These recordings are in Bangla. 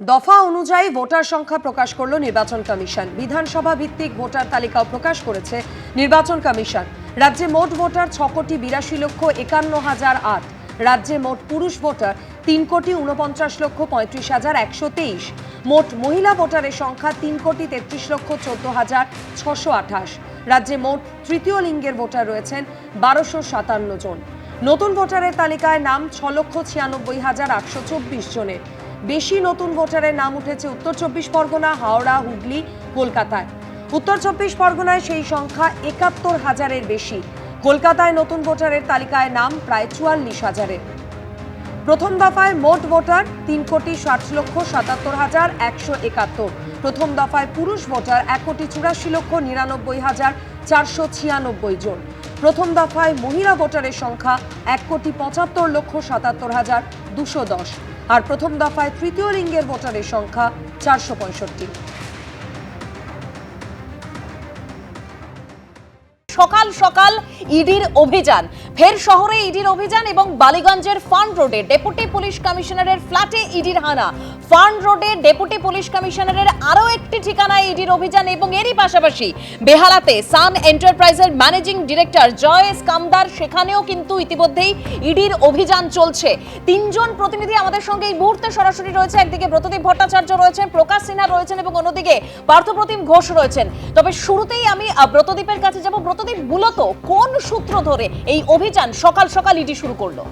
দফা অনুযায়ী ভোটার সংখ্যা প্রকাশ করল নির্বাচন কমিশন। বিধানসভা ভিত্তিক ভোটার তালিকাও প্রকাশ করেছে নির্বাচন কমিশন। রাজ্যে মোট ভোটার 6,82,51,008। রাজ্যে মোট পুরুষ ভোটার 3,49,35,123। মোট মহিলা ভোটারের সংখ্যা 3,33,14,628। রাজ্যে মোট তৃতীয় লিঙ্গের ভোটার রয়েছেন 1,257 জন। নতুন ভোটারের তালিকায় নাম 6,96,824 জনের। বেশি নতুন ভোটারের নাম উঠেছে উত্তর 24 পরগনা, হাওড়া, হুগলি, কলকাতায়। উত্তর 24 পরগনায় সেই সংখ্যা 71,000-এর বেশি। কলকাতায় নতুন ভোটারের তালিকায় নাম প্রায় 44,000-এর। প্রথম দফায় মোট ভোটার 3,60,77,171। প্রথম দফায় পুরুষ ভোটার 1,84,99,496 জন। প্রথম দফায় মহিলা ভোটারের সংখ্যা 1,75,77,210। আর প্রথম দফায় তৃতীয় লিঙ্গের ভোটারের সংখ্যা 465। সকাল সকাল ইডির অভিযান, ফের শহরে ইডির অভিযান এবং বালিগঞ্জের ফার্ন রোডে ডেপুটি পুলিশ কমিশনারের ফ্ল্যাটে ইডির হানা। ফার্ন রোডে ডেপুটি পুলিশ কমিশনারের আরও একটি ঠিকানায় ইডির অভিযান এবং এরই পাশাপাশি বেহালাতে সান এন্টারপ্রাইজের ম্যানেজিং ডিরেক্টর জয়েশ কামদার, সেখানেও কিন্তু ইতিমধ্যেই ইডির অভিযান চলছে। তিনজন প্রতিনিধি আমাদের সঙ্গে এই মুহূর্তে সরাসরি রয়েছে। একদিকে ব্রতদীপ ভট্টাচার্য রয়েছেন, প্রকাশ সিনহা রয়েছেন এবং অন্যদিকে পার্থপ্রতিম ঘোষ রয়েছেন। তবে শুরুতেই আমি ব্রতদীপের কাছে যাব। ব্রতদীপ, মূলত কোন সূত্র ধরে এই অভিযান সকাল সকাল ইডি শুরু করলো?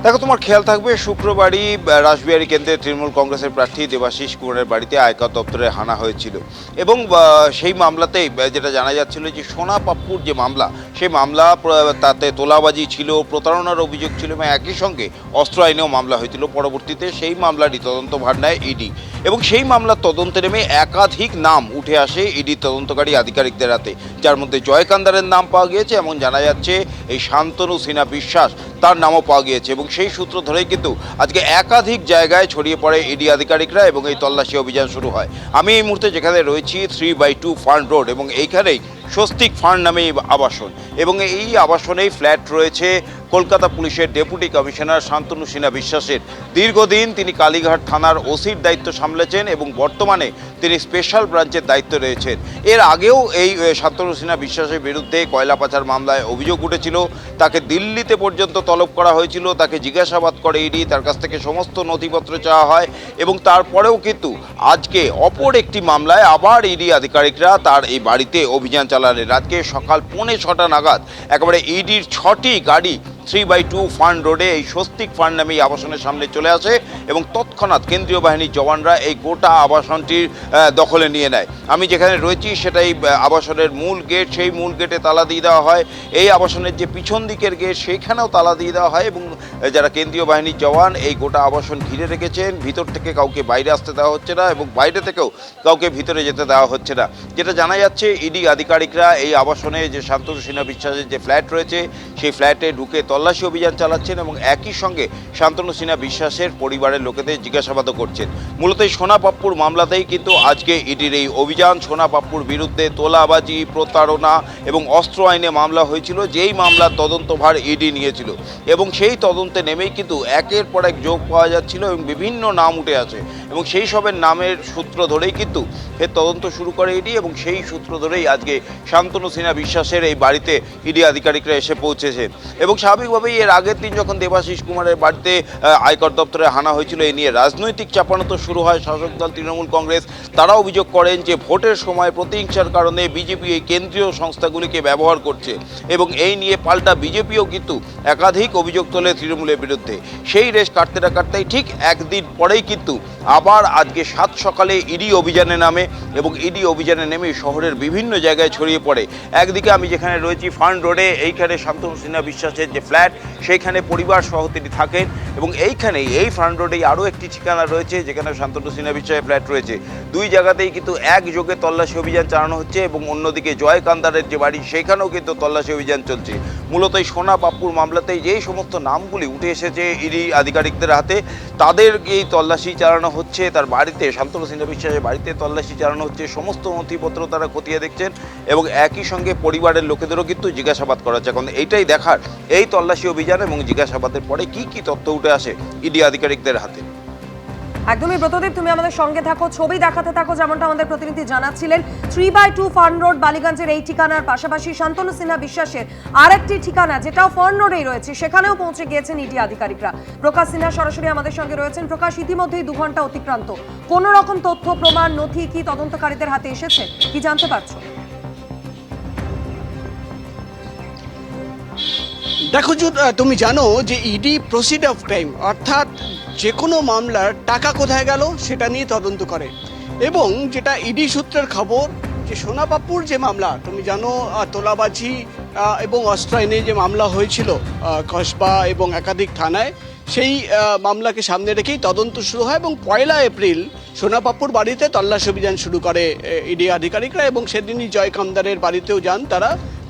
দেখো, তোমার খেয়াল থাকবে শুক্রবারই রাসবিহারী কেন্দ্রের তৃণমূল কংগ্রেসের প্রার্থী দেবাশিস কুমারের বাড়িতে আয়কর দপ্তরে হানা হয়েছিল এবং সেই মামলাতেই যেটা জানা যাচ্ছিল যে সোনা পাপ্পুর যে মামলা, সেই মামলা তাতে তোলাবাজি ছিল, প্রতারণার অভিযোগ ছিল এবং একই সঙ্গে অস্ত্র আইনেও মামলা হয়েছিল। পরবর্তীতে সেই মামলারই তদন্তভার নেয় ইডি এবং সেই মামলার তদন্তে নেমে একাধিক নাম উঠে আসে ইডি তদন্তকারী আধিকারিকদের হাতে, যার মধ্যে জয় কান্দারের নাম পাওয়া গিয়েছে এবং জানা যাচ্ছে এই শান্তনু সিনহা বিশ্বাস তার নামও পাওয়া গিয়েছে এবং সেই সূত্র ধরেই কিন্তু আজকে একাধিক জায়গায় ছড়িয়ে পড়ে ইডি আধিকারিকরা এবং এই তল্লাশি অভিযান শুরু হয়। আমি এই মুহূর্তে যেখানে রয়েছি 3/2 ফার্ন রোড এবং এইখানেই স্বস্তিক ফার্ন নামে আবাসন এবং এই আবাসনেই ফ্ল্যাট রয়েছে কলকাতা পুলিশের ডেপুটি কমিশনার শান্তনু সিনহা বিশ্বাসের। দীর্ঘদিন তিনি কালীঘাট থানার ওসির দায়িত্ব সামলেছেন এবং বর্তমানে তিনি স্পেশাল ব্রাঞ্চের দায়িত্বে রয়েছেন। এর আগেও এই শান্তনু সিনহা বিশ্বাসের বিরুদ্ধে কয়লা পাচার মামলায় অভিযোগ উঠেছিল। তাকে দিল্লিতে পর্যন্ত তলব করা হয়েছিল, তাকে জিজ্ঞাসাবাদ করে ইডি, তার কাছ থেকে সমস্ত নথিপত্র চাওয়া হয় এবং তারপরেও কিন্তু আজকে অপর একটি মামলায় আবার ইডি আধিকারিকরা তার এই বাড়িতে অভিযান চালালেন। আজকে সকাল 6:45 নাগাদ একেবারে ইডির 6টি গাড়ি 3/2 ফার্ন রোডে এই স্বস্তিক ফার্ন নামে এই আবাসনের সামনে চলে আসে এবং তৎক্ষণাৎ কেন্দ্রীয় বাহিনীর জওয়ানরা এই গোটা আবাসনটির দখলে নিয়ে নেয়। আমি যেখানে রয়েছি সেটাই আবাসনের মূল গেট, সেই মূল গেটে তালা দিয়ে দেওয়া হয়। এই আবাসনের যে পিছন দিকের গেট সেইখানেও তালা দিয়ে দেওয়া হয় এবং যারা কেন্দ্রীয় বাহিনীর জওয়ান এই গোটা আবাসন ঘিরে রেখেছেন। ভিতর থেকে কাউকে বাইরে আসতে দেওয়া হচ্ছে না এবং বাইরে থেকেও কাউকে ভিতরে যেতে দেওয়া হচ্ছে না। যেটা জানা যাচ্ছে ইডি আধিকারিকরা এই আবাসনে যে শান্তনু সিনহা বিশ্বাসের যে ফ্ল্যাট রয়েছে সেই ফ্ল্যাটে ঢুকে তল্লাশি অভিযান চালাচ্ছেন এবং একই সঙ্গে শান্তনু সিনহা বিশ্বাসের পরিবারের লোকেদের জিজ্ঞাসাবাদও করছেন। মূলত এই সোনা পাপ্পুর মামলাতেই কিন্তু আজকে ইডির এই অভিযান। সোনা পাপ্পুর বিরুদ্ধে তোলাবাজি, প্রতারণা এবং অস্ত্র আইনে মামলা হয়েছিল, যেই মামলার তদন্তভার ইডি নিয়েছিল এবং সেই তদন্তে নেমেই কিন্তু একের পর এক যোগ পাওয়া যাচ্ছিল এবং বিভিন্ন নাম উঠে আসে এবং সেই সবের নামের সূত্র ধরেই কিন্তু ফের তদন্ত শুরু করে ইডি এবং সেই সূত্র ধরেই আজকে শান্তনু সিনহা বিশ্বাসের এই বাড়িতে ইডি আধিকারিকরা এসে পৌঁছেছেন এবং স্বাভাবিকভাবেই এর আগের দিন যখন দেবাশিস কুমারের বাড়িতে আয়কর দপ্তরে হানা হয়েছিল, এই নিয়ে রাজনৈতিক চাপানো শুরু হয়। শাসক দল তৃণমূল কংগ্রেস তারা অভিযোগ করেন যে ভোটের সময় প্রতিহিংসার কারণে বিজেপি এই কেন্দ্রীয় সংস্থাগুলিকে ব্যবহার করছে এবং এই নিয়ে পাল্টা বিজেপিও কিন্তু একাধিক অভিযোগ তোলে তৃণমূলের বিরুদ্ধে। সেই রেশ কাটতে না কাটতেই ঠিক একদিন পরেই কিন্তু আবার আজকে 7 সকালে ইডি অভিযানে নামে এবং ইডি অভিযানে নেমে শহরের বিভিন্ন জায়গায় ছড়িয়ে পড়ে। একদিকে আমি যেখানে রয়েছি ফার্ন রোডে, এইখানে শান্তনু সিনহা বিশ্বাসের যে ফ্ল্যাট সেইখানে পরিবার সহ তিনি থাকেন এবং এইখানেই এই ফার্ন রোডেই আরও একটি ঠিকানা রয়েছে যেখানে শান্তনু সিনহা বিশ্বাসের ফ্ল্যাট রয়েছে। দুই জায়গাতেই কিন্তু একযোগে তল্লাশি অভিযান চালানো হচ্ছে এবং অন্যদিকে জয় কান্দারের যে বাড়ি সেখানেও কিন্তু তল্লাশি অভিযান চলছে। মূলত এই সোনা পাপ্পুর মামলাতেই যেই সমস্ত নামগুলি উঠে এসেছে ইডি আধিকারিকদের হাতে তাদের এই তল্লাশি চালানো হচ্ছে। তার বাড়িতে, শান্তনু সিনহা বিশ্বাসের বাড়িতে তল্লাশি চালানো হচ্ছে, সমস্ত নথিপত্র তারা খতিয়ে দেখছেন এবং একই সঙ্গে পরিবারের লোকেদেরও কিন্তু জিজ্ঞাসাবাদ করা হচ্ছে। এখন এইটাই দেখার এই তল্লাশি অভিযান এবং জিজ্ঞাসাবাদের পরে কি তথ্য উঠে আসে ইডি আধিকারিকদের হাতে। একদমই ব্রতদীপ, তুমি আমাদের সঙ্গে থাকো, ছবি দেখাতে থাকো। যেমনটা আমাদের প্রতিনিধি জানাচ্ছিলেন, 3/2 ফার্ন রোড বালিগঞ্জের এই ঠিকানার পাশাপাশি শান্তনু সিনহা বিশ্বাসের আরেকটি ঠিকানা যেটাও ফার্ন রোডেই রয়েছে, সেখানেও পৌঁছে গিয়েছেন ইডি আধিকারিকরা। প্রকাশ সিনহা সরাসরি আমাদের সঙ্গে রয়েছেন। প্রকাশ, ইতিমধ্যেই 2 ঘন্টা অতিক্রান্ত, কোন রকম তথ্য প্রমাণ নথি কি তদন্তকারীদের হাতে এসেছে, কি জানতে পারছো? দেখো, তুমি জানো যে ইডি প্রসিড অফ ক্রাইম অর্থাৎ যে কোনো মামলার টাকা কোথায় গেল সেটা নিয়ে তদন্ত করে। এবং যেটা ইডি সূত্রের খবর যে সোনা পাপ্পুর যে মামলা, তুমি জানো তোলাবাজি এবং অস্ত্র আইনে যে মামলা হয়েছিল কসবা এবং একাধিক থানায়, সেই মামলাকে সামনে রেখেই তদন্ত শুরু হয় এবং 1 এপ্রিল সোনা পাপ্পুর বাড়িতে তল্লাশি অভিযান শুরু করে ইডি আধিকারিকরা এবং সেদিনই জয় কামদারের বাড়িতেও যান,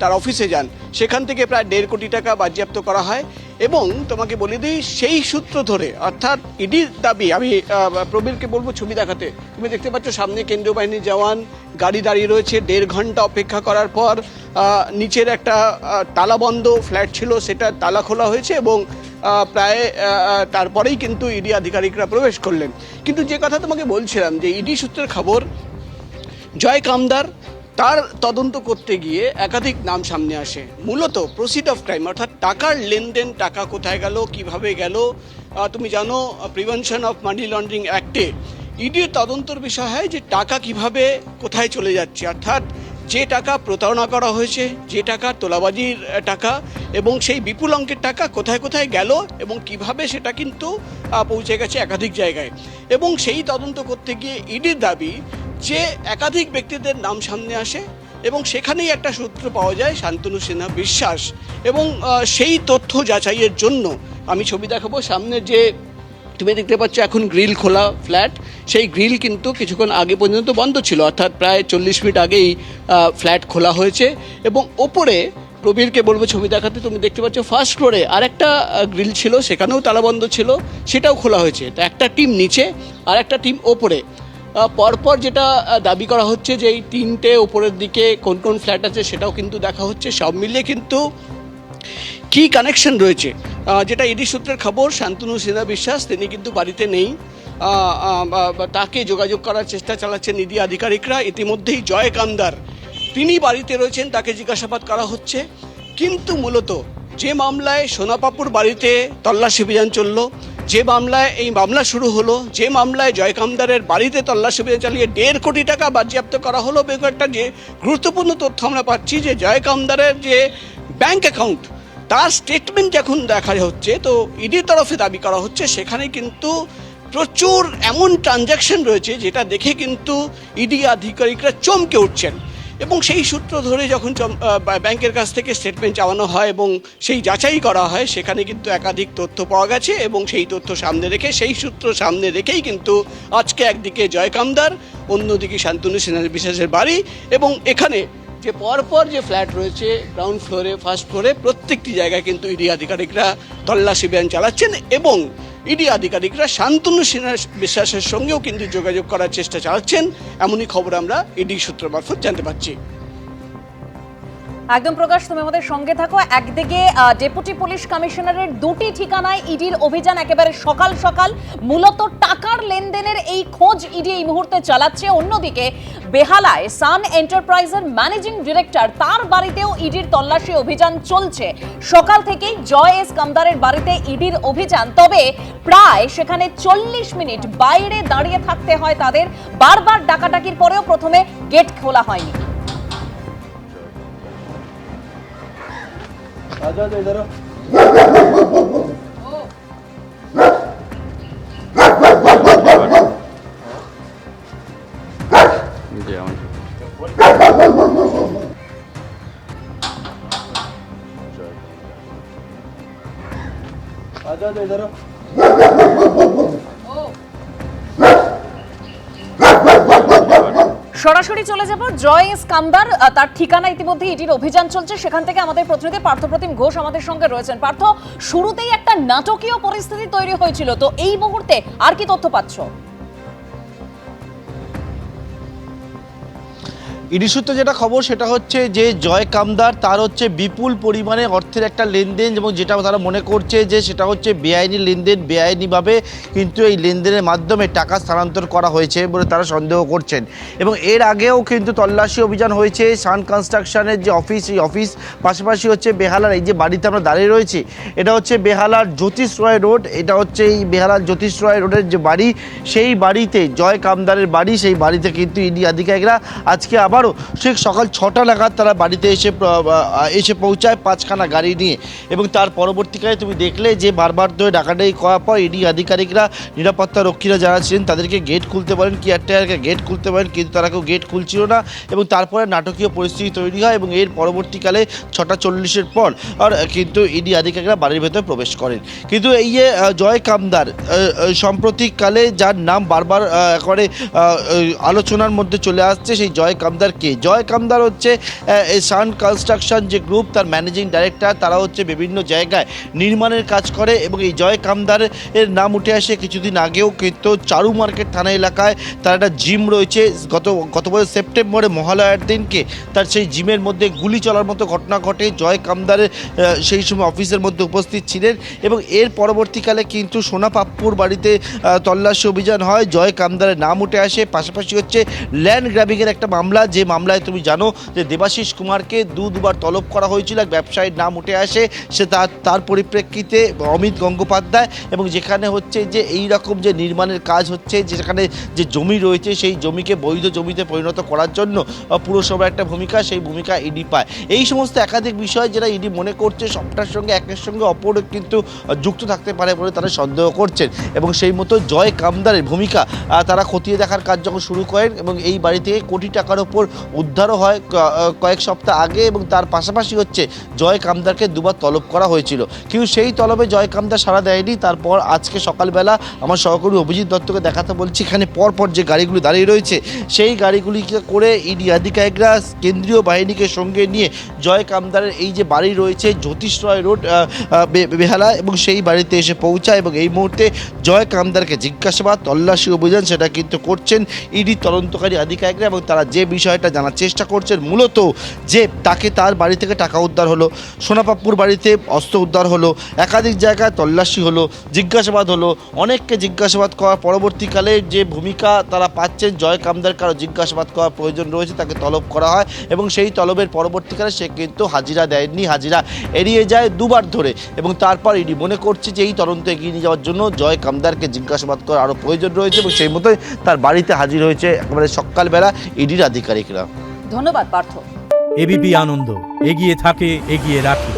তার অফিসে যান। সেখান থেকে প্রায় 1.5 কোটি টাকা বাজেয়াপ্ত করা হয়। এবং তোমাকে বলে দিই, সেই সূত্র ধরে অর্থাৎ ইডির দাবি, আমি প্রবীরকে বলবো ছবি দেখাতে। তুমি দেখতে পাচ্ছ সামনে কেন্দ্রীয় বাহিনীর জওয়ান গাড়ি দাঁড়িয়ে রয়েছে। 1.5 ঘন্টা অপেক্ষা করার পর নিচের একটা তালাবন্ধ ফ্ল্যাট ছিল, সেটা তালা খোলা হয়েছে এবং প্রায় তারপরেই কিন্তু ইডি আধিকারিকরা প্রবেশ করলেন। কিন্তু যে কথা তোমাকে বলছিলাম যে ইডি সূত্রের খবর, জয় কামদার তার তদন্ত করতে গিয়ে একাধিক নাম সামনে আসে। মূলত প্রসিড অফ ক্রাইম অর্থাৎ টাকার লেনদেন, টাকা কোথায় গেল, কিভাবে গেল। তুমি জানো প্রিভেনশন অফ মানি লন্ডারিং অ্যাক্টে ইডির তদন্তর বিষয় হয় যে টাকা কিভাবে কোথায় চলে যাচ্ছে, অর্থাৎ যে টাকা প্রতারণা করা হয়েছে, যে টাকা তোলাবাজির টাকা এবং সেই বিপুল অঙ্কের টাকা কোথায় কোথায় গেল এবং কিভাবে সেটা কিন্তু পৌঁছে গেছে একাধিক জায়গায়। এবং সেই তদন্ত করতে গিয়ে ইডির দাবি যে একাধিক ব্যক্তিদের নাম সামনে আসে এবং সেখানেই একটা সূত্র পাওয়া যায় শান্তনু সিনহা বিশ্বাস। এবং সেই তথ্য যাচাইয়ের জন্য আমি ছবি দেখাবো। সামনে যে তুমি দেখতে পাচ্ছ এখন গ্রিল খোলা ফ্ল্যাট, সেই গ্রিল কিন্তু কিছুক্ষণ আগে পর্যন্ত বন্ধ ছিল, অর্থাৎ প্রায় 40 মিনিট আগেই ফ্ল্যাট খোলা হয়েছে। এবং ওপরে প্রবীরকে বলবো ছবি দেখাতে, তুমি দেখতে পাচ্ছ ফার্স্ট ফ্লোরে আরেকটা গ্রিল ছিল, সেখানেও তালাবন্ধ ছিল, সেটাও খোলা হয়েছে। তো একটা টিম নিচে আর একটা টিম ওপরে। পরপর যেটা দাবি করা হচ্ছে যে এই 3টে ওপরের দিকে কোন কোন ফ্ল্যাট আছে সেটাও কিন্তু দেখা হচ্ছে। সব মিলিয়ে কিন্তু কি কানেকশন রয়েছে, যেটা ইডি সূত্রের খবর, শান্তনু সিনহা বিশ্বাস তিনি কিন্তু বাড়িতে নেই। তাকে যোগাযোগ করার চেষ্টা চালাচ্ছেন ইডি আধিকারিকরা। ইতিমধ্যেই জয় কামদার তিনি বাড়িতে রয়েছেন, তাকে জিজ্ঞাসাবাদ করা হচ্ছে। কিন্তু মূলত যে মামলায় সোনা পাপ্পুর বাড়িতে তল্লাশি অভিযান চলল, যে মামলায় এই মামলা শুরু হলো, যে মামলায় জয় কামদারের বাড়িতে তল্লাশি অভিযান চালিয়ে 1.5 কোটি টাকা বাজেয়াপ্ত করা হলো, এবং একটা যে গুরুত্বপূর্ণ তথ্য আমরা পাচ্ছি যে জয় কামদারের যে ব্যাংক অ্যাকাউন্ট, তার স্টেটমেন্ট যখন দেখা হচ্ছে, তো ইডির তরফে দাবি করা হচ্ছে সেখানে কিন্তু প্রচুর এমন ট্রানজ্যাকশন রয়েছে যেটা দেখে কিন্তু ইডি আধিকারিকরা চমকে উঠছেন। এবং সেই সূত্র ধরে যখন ব্যাংকের কাছ থেকে স্টেটমেন্ট চাওয়ানো হয় এবং সেই যাচাই করা হয়, সেখানে কিন্তু একাধিক তথ্য পাওয়া গেছে। এবং সেই তথ্য সামনে রেখে, সেই সূত্র সামনে রেখেই কিন্তু আজকে একদিকে জয় কামদার, অন্যদিকে শান্তনু সিনহা বিশ্বাসের বাড়ি এবং এখানে যে পরপর যে ফ্ল্যাট রয়েছে গ্রাউন্ড ফ্লোরে, ফার্স্ট ফ্লোরে, প্রত্যেকটি জায়গায় কিন্তু ইডি আধিকারিকরা তল্লাশি অভিযান চালাচ্ছেন। এবং ইডি আধিকারিকরা শান্তনু সিনহা বিশ্বাসের সঙ্গেও কিন্তু যোগাযোগ করার চেষ্টা চালাচ্ছেন, এমনই খবর আমরা ইডি সূত্র মারফত জানতে পারছি। একদম প্রকাশ, তুমি আমাদের সঙ্গে থাকো। একদিকে ডেপুটি পুলিশ কমিশনারের 2টি ঠিকানায় ইডির অভিযান একেবারে সকাল সকাল, মূলত টাকার লেনদেনের এই খোঁজ ইডি এই মুহূর্তে চালাচ্ছে। অন্যদিকে বেহালায় সান এন্টারপ্রাইজের ম্যানেজিং ডিরেক্টর, তার বাড়িতেও ইডির তল্লাশি অভিযান চলছে। সকাল থেকেই জয় এস কামদারের বাড়িতে ইডির অভিযান, তবে প্রায় সেখানে 40 মিনিট বাইরে দাঁড়িয়ে থাকতে হয় তাদের। বারবার ডাকাডাকির পরেও প্রথমে গেট খোলা হয়নি। आजा दे इधर आजा दे इधर সরাসরি চলে যাব জয় এস কামদার, তার ঠিকানা ইতিমধ্যে ইডির অভিযান চলছে। সেখান থেকে আমাদের প্রতিনিধি পার্থপ্রতিম ঘোষ আমাদের সঙ্গে রয়েছেন। পার্থ, শুরুতেই একটা নাটকীয় পরিস্থিতি তৈরি হয়েছিল, তো এই মুহূর্তে আর কি তথ্য পাচ্ছ? ইডি সূত্রে যেটা খবর সেটা হচ্ছে যে জয় কামদার তার হচ্ছে বিপুল পরিমাণে অর্থের একটা লেনদেন, এবং যেটা তারা মনে করছে যে সেটা হচ্ছে বেআইনি লেনদেন, বেআইনিভাবে কিন্তু এই লেনদেনের মাধ্যমে টাকা স্থানান্তর করা হয়েছে বলে তারা সন্দেহ করছেন। এবং এর আগেও কিন্তু তল্লাশি অভিযান হয়েছে সান কনস্ট্রাকশনের যে অফিস, এই অফিস পাশাপাশি হচ্ছে বেহালার এই যে বাড়িতে আমরা দাঁড়িয়ে রয়েছি, এটা হচ্ছে বেহালার জ্যোতিষ রয় রোড, এটা হচ্ছে এই বেহালার জ্যোতিষ রয় রোডের যে বাড়ি, সেই বাড়িতে জয় কামদারের বাড়ি, সেই বাড়িতে কিন্তু ইডি আধিকারিকরা আজকে আবারও ঠিক সকাল 6টা নাগাদ তারা বাড়িতে এসে পৌঁছায় 5খানা গাড়ি নিয়ে। এবং তার পরবর্তীকালে তুমি দেখলে যে বারবার ধরে ডাকাডাকি করার পর ইডি আধিকারিকরা, নিরাপত্তা রক্ষীরা যারা ছিলেন তাদেরকে গেট খুলতে বলেন, কেয়ারটেকারকে গেট খুলতে বলেন, কিন্তু তারা কেউ গেট খুলছিল না। এবং তারপরে নাটকীয় পরিস্থিতি তৈরি হয় এবং এর পরবর্তীকালে 6:40 পর আর কিন্তু ইডি আধিকারিকরা বাড়ির ভেতরে প্রবেশ করেন। কিন্তু এই যে জয় কামদার সাম্প্রতিককালে যার নাম বারবার করে আলোচনার মধ্যে চলে আসছে, সেই জয় কামদার কে? জয় কামদার হচ্ছে এই সান কনস্ট্রাকশন যে গ্রুপ, তার ম্যানেজিং ডাইরেক্টর। তারা হচ্ছে বিভিন্ন জায়গায় নির্মাণের কাজ করে এবং এই জয় কামদারের নাম উঠে আসে কিছুদিন আগেও কিন্তু চারু মার্কেট থানা এলাকায় তার একটা জিম রয়েছে। গত বছর সেপ্টেম্বরে মহালয়ার দিনকে তার সেই জিমের মধ্যে গুলি চলার মতো ঘটনা ঘটে। জয় কামদারের সেই সময় অফিসের মধ্যে উপস্থিত ছিলেন এবং এর পরবর্তীকালে কিন্তু সোনা পাপ্পুর বাড়িতে তল্লাশি অভিযান হয়, জয় কামদারের নাম উঠে আসে। পাশাপাশি হচ্ছে ল্যান্ড গ্র্যাবিংয়ের একটা মামলা, যে মামলায় তুমি জানো যে দেবাশিস কুমারকে দুবার তলব করা হয়েছিল, এক ব্যবসায়ীর নাম উঠে আসে, সে তার পরিপ্রেক্ষিতে অমিত গঙ্গোপাধ্যায়। এবং যেখানে হচ্ছে যে এই রকম যে নির্মাণের কাজ হচ্ছে, যেখানে যে জমি রয়েছে সেই জমিকে বৈধ জমিতে পরিণত করার জন্য পুরসভার একটা ভূমিকা, সেই ভূমিকা ইডি পায়। এই সমস্ত একাধিক বিষয় যেটা ইডি মনে করছে সবটার সঙ্গে একের সঙ্গে অপর কিন্তু যুক্ত থাকতে পারে বলে তারা সন্দেহ করছেন। এবং সেই মতো জয় কামদারের ভূমিকা তারা খতিয়ে দেখার কাজ যখন শুরু করেন এবং এই বাড়ি থেকে কোটি টাকার ওপর উদ্ধারও হয় কয়েক সপ্তাহ আগে। এবং তার পাশাপাশি হচ্ছে জয় কামদারকে দুবার তলব করা হয়েছিল, কিন্তু সেই তলবে জয় কামদার সাড়া দেয়নি। তারপর আজকে সকালবেলা আমার সহকর্মী অভিজিৎ দত্তকে দেখাতে বলছি, এখানে পরপর যে গাড়িগুলি দাঁড়িয়ে রয়েছে সেই গাড়িগুলিকে করে ইডি আধিকারিকরা কেন্দ্রীয় বাহিনীকে সঙ্গে নিয়ে জয় কামদারের এই যে বাড়ি রয়েছে জ্যোতিষ রয় রোড বেহালা, এবং সেই বাড়িতে এসে পৌঁছায়। এবং এই মুহূর্তে জয় কামদারকে জিজ্ঞাসাবাদ, তল্লাশি অভিযান সেটা কিন্তু করছেন ইডি তদন্তকারী আধিকারিকরা। এবং তারা যে বিষয়টা জানার চেষ্টা করছেন মূলত যে তার বাড়ি থেকে টাকা উদ্ধার হলো, সোনাপাপ্পুর বাড়িতে অস্ত্র উদ্ধার হলো, একাধিক জায়গায় তল্লাশি হলো, জিজ্ঞাসাবাদ হলো, অনেককে জিজ্ঞাসাবাদ করার পরবর্তীকালে যে ভূমিকা তারা পাচ্ছেন, জয় কামদার কারো জিজ্ঞাসাবাদ করার প্রয়োজন রয়েছে, তাকে তলব করা হয় এবং সেই তলবের পরবর্তীকালে সে কিন্তু হাজিরা দেয়নি, হাজিরা এড়িয়ে যায় দুবার ধরে। এবং তারপর ইডি মনে করছে যে এই তদন্ত এগিয়ে নিয়ে যাওয়ার জন্য জয় কামদারকে জিজ্ঞাসাবাদ করার আরও প্রয়োজন রয়েছে এবং সেই মতোই তার বাড়িতে হাজির হয়েছে একেবারে সকালবেলা ইডির আধিকারিকরা। ধন্যবাদ পার্থ। এবিপি আনন্দ, এগিয়ে থাকে, এগিয়ে রাখে।